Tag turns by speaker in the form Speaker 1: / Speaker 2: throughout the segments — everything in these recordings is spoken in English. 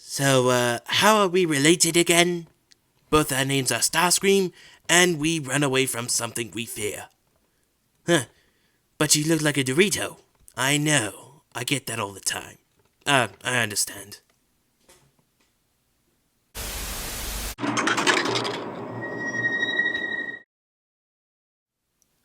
Speaker 1: So, how are we related again? Both our names are Starscream, and we run away from something we fear. Huh, but you look like a Dorito. I know, I get that all the time. I understand.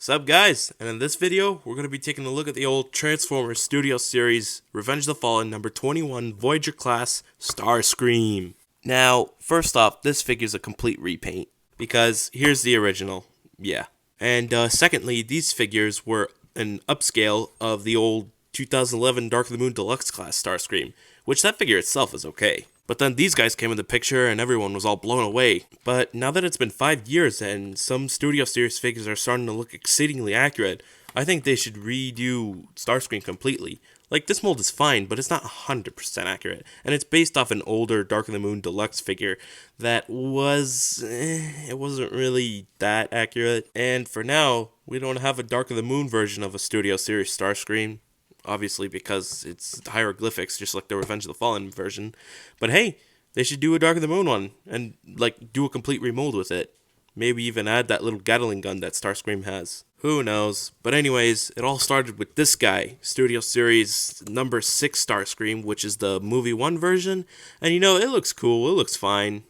Speaker 1: Sup guys, and in this video, we're going to be taking a look at the old Transformers Studio Series Revenge of the Fallen number 21 Voyager class Starscream. Now, first off, this figure's a complete repaint, because here's the original, yeah. And secondly, these figures were an upscale of the old 2011 Dark of the Moon Deluxe class Starscream, which that figure itself is okay. But then these guys came in the picture and everyone was all blown away. But now that it's been 5 years and some Studio Series figures are starting to look exceedingly accurate, I think they should redo Starscream completely. Like, this mold is fine, but it's not 100% accurate. And it's based off an older Dark of the Moon Deluxe figure that it wasn't really that accurate. And for now, we don't have a Dark of the Moon version of a Studio Series Starscream. Obviously, because it's hieroglyphics, just like the Revenge of the Fallen version. But hey, they should do a Dark of the Moon one, and, like, do a complete remold with it. Maybe even add that little Gatling gun that Starscream has. Who knows? But anyways, it all started with this guy, Studio Series number 6 Starscream, which is the Movie 1 version. And you know, it looks cool, it looks fine.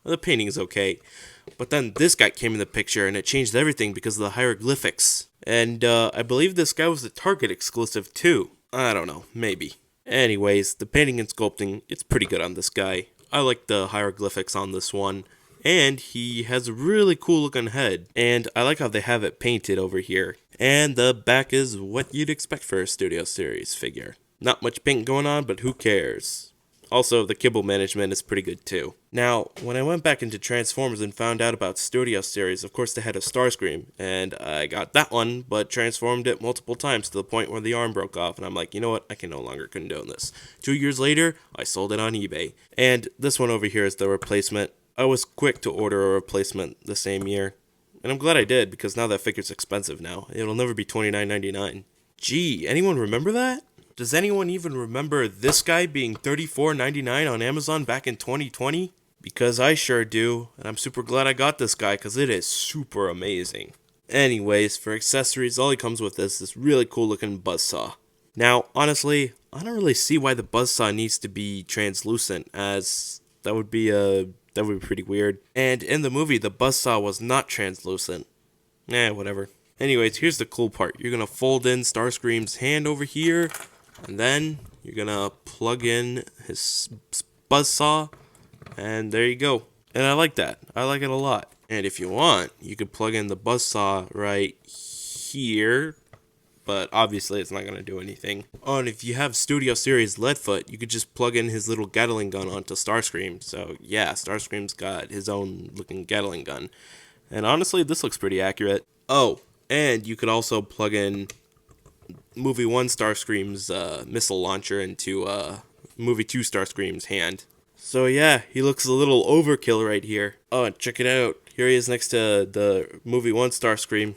Speaker 1: The painting is okay. But then this guy came in the picture, and it changed everything because of the hieroglyphics. And I believe this guy was a Target exclusive too. I don't know, maybe. Anyways, the painting and sculpting, it's pretty good on this guy. I like the hieroglyphics on this one. And he has a really cool looking head. And I like how they have it painted over here. And the back is what you'd expect for a Studio Series figure. Not much paint going on, but who cares? Also, the kibble management is pretty good too. Now, when I went back into Transformers and found out about Studio Series, of course they had a Starscream, and I got that one, but transformed it multiple times to the point where the arm broke off, and I'm like, you know what, I can no longer condone this. 2 years later, I sold it on eBay. And this one over here is the replacement. I was quick to order a replacement the same year, and I'm glad I did, because now that figure's expensive now. It'll never be $29.99. Gee, anyone remember that? Does anyone even remember this guy being $34.99 on Amazon back in 2020? Because I sure do, and I'm super glad I got this guy because it is super amazing. Anyways, for accessories, all he comes with is this really cool looking buzzsaw. Now, honestly, I don't really see why the buzzsaw needs to be translucent, as that would be pretty weird. And in the movie, the buzzsaw was not translucent. Whatever. Anyways, here's the cool part. You're gonna fold in Starscream's hand over here. And then you're gonna plug in his buzzsaw, and there you go. And I like that. I like it a lot. And if you want, you could plug in the buzzsaw right here, but obviously it's not gonna do anything. Oh, and if you have Studio Series Leadfoot, you could just plug in his little Gatling gun onto Starscream. So yeah, Starscream's got his own looking Gatling gun. And honestly, this looks pretty accurate. Oh, and you could also plug in Movie 1 Starscream's missile launcher into Movie 2 Starscream's hand. So yeah, he looks a little overkill right here. Oh, and check it out. Here he is next to the Movie 1 Starscream.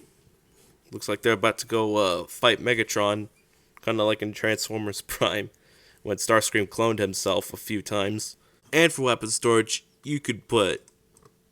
Speaker 1: Looks like they're about to go fight Megatron, kind of like in Transformers Prime, when Starscream cloned himself a few times. And for weapon storage, you could put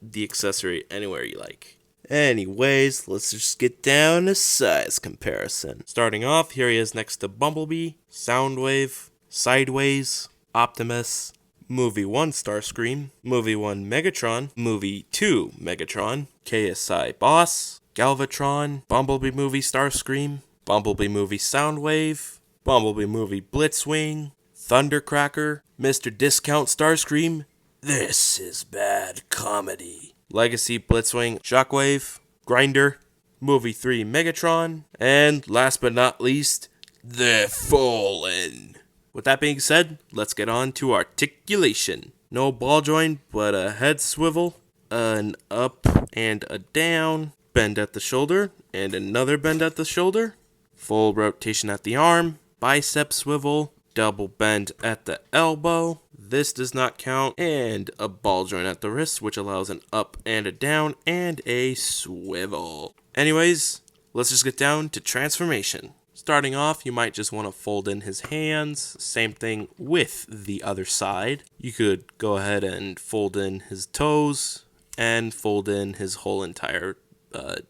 Speaker 1: the accessory anywhere you like. Anyways, let's just get down to size comparison. Starting off, here he is next to Bumblebee, Soundwave, Sideways, Optimus, Movie 1 Starscream, Movie 1 Megatron, Movie 2 Megatron, KSI Boss, Galvatron, Bumblebee Movie Starscream, Bumblebee Movie Soundwave, Bumblebee Movie Blitzwing, Thundercracker, Mr. Discount Starscream. This is bad comedy. Legacy Blitzwing, Shockwave, Grinder, Movie 3 Megatron, and last but not least, The Fallen. With that being said, let's get on to articulation. No ball joint, but a head swivel, an up and a down, bend at the shoulder, and another bend at the shoulder, full rotation at the arm, bicep swivel, double bend at the elbow, this does not count, and a ball joint at the wrist, which allows an up and a down, and a swivel. Anyways, let's just get down to transformation. Starting off, you might just want to fold in his hands. Same thing with the other side. You could go ahead and fold in his toes and fold in his whole entire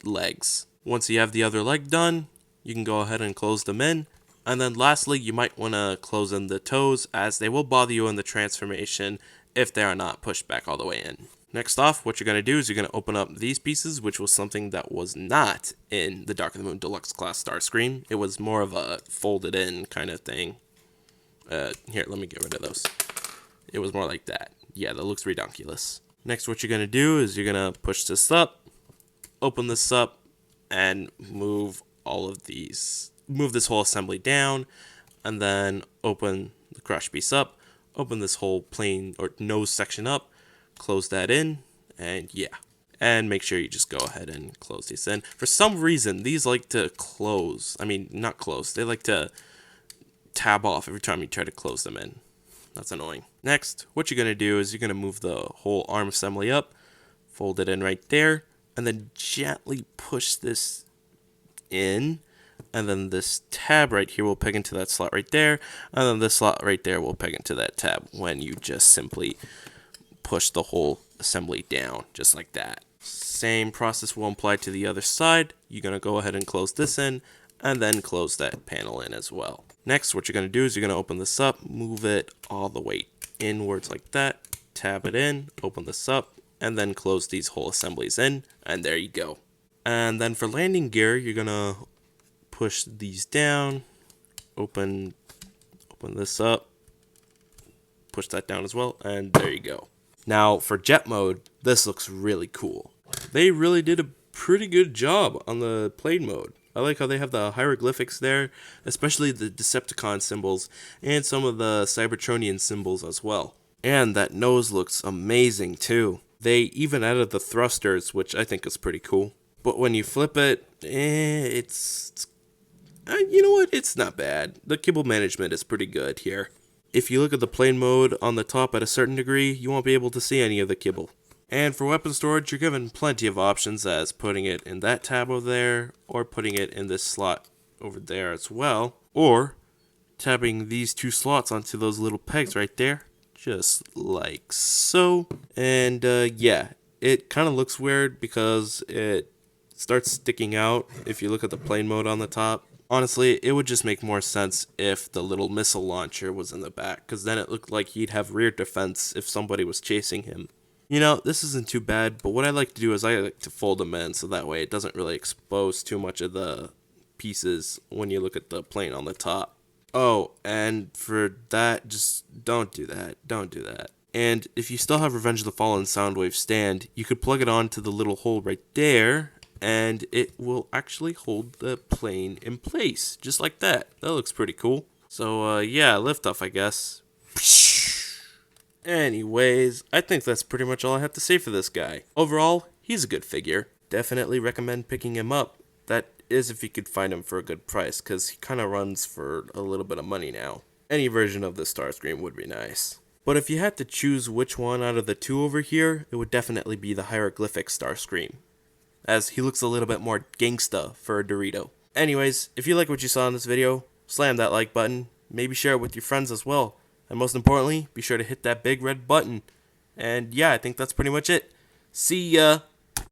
Speaker 1: legs. Once you have the other leg done, you can go ahead and close them in. And then lastly, you might want to close in the toes, as they will bother you in the transformation if they are not pushed back all the way in. Next off, what you're going to do is you're going to open up these pieces, which was something that was not in the Dark of the Moon Deluxe Class Starscream. It was more of a folded in kind of thing. Here, let me get rid of those. It was more like that. Yeah, that looks ridiculous. Next, what you're going to do is you're going to push this up, open this up, and move all of these. Move this whole assembly down, and then open the crush piece up, open this whole plane or nose section up, close that in, and yeah. And make sure you just go ahead and close these in. For some reason, these like to close. I mean, not close. They like to tab off every time you try to close them in. That's annoying. Next, what you're going to do is you're going to move the whole arm assembly up, fold it in right there, and then gently push this in. And then this tab right here will peg into that slot right there. And then this slot right there will peg into that tab when you just simply push the whole assembly down, just like that. Same process will apply to the other side. You're going to go ahead and close this in, and then close that panel in as well. Next, what you're going to do is you're going to open this up, move it all the way inwards like that, tab it in, open this up, and then close these whole assemblies in, and there you go. And then for landing gear, you're going to push these down, open this up, push that down as well, and there you go. Now for jet mode, this looks really cool. They really did a pretty good job on the plane mode. I like how they have the hieroglyphics there, especially the Decepticon symbols and some of the Cybertronian symbols as well. And that nose looks amazing too. They even added the thrusters, which I think is pretty cool. But when you flip it, you know what? It's not bad. The kibble management is pretty good here. If you look at the plane mode on the top at a certain degree, you won't be able to see any of the kibble. And for weapon storage, you're given plenty of options, as putting it in that tab over there, or putting it in this slot over there as well, or tabbing these two slots onto those little pegs right there, just like so. And yeah, it kind of looks weird because it starts sticking out if you look at the plane mode on the top. Honestly, it would just make more sense if the little missile launcher was in the back, because then it looked like he'd have rear defense if somebody was chasing him. You know, this isn't too bad, but what I like to do is I like to fold them in so that way it doesn't really expose too much of the pieces when you look at the plane on the top. Oh, and for that, just don't do that. Don't do that. And if you still have Revenge of the Fallen Soundwave stand, you could plug it onto the little hole right there, and it will actually hold the plane in place, just like that. That looks pretty cool. So, yeah, liftoff, I guess. Anyways, I think that's pretty much all I have to say for this guy. Overall, he's a good figure. Definitely recommend picking him up. That is if you could find him for a good price, because he kind of runs for a little bit of money now. Any version of the Starscream would be nice. But if you had to choose which one out of the two over here, it would definitely be the hieroglyphic Starscream, as he looks a little bit more gangsta for a Dorito. Anyways, if you like what you saw in this video, slam that like button, maybe share it with your friends as well, and most importantly, be sure to hit that big red button. And yeah, I think that's pretty much it. See ya!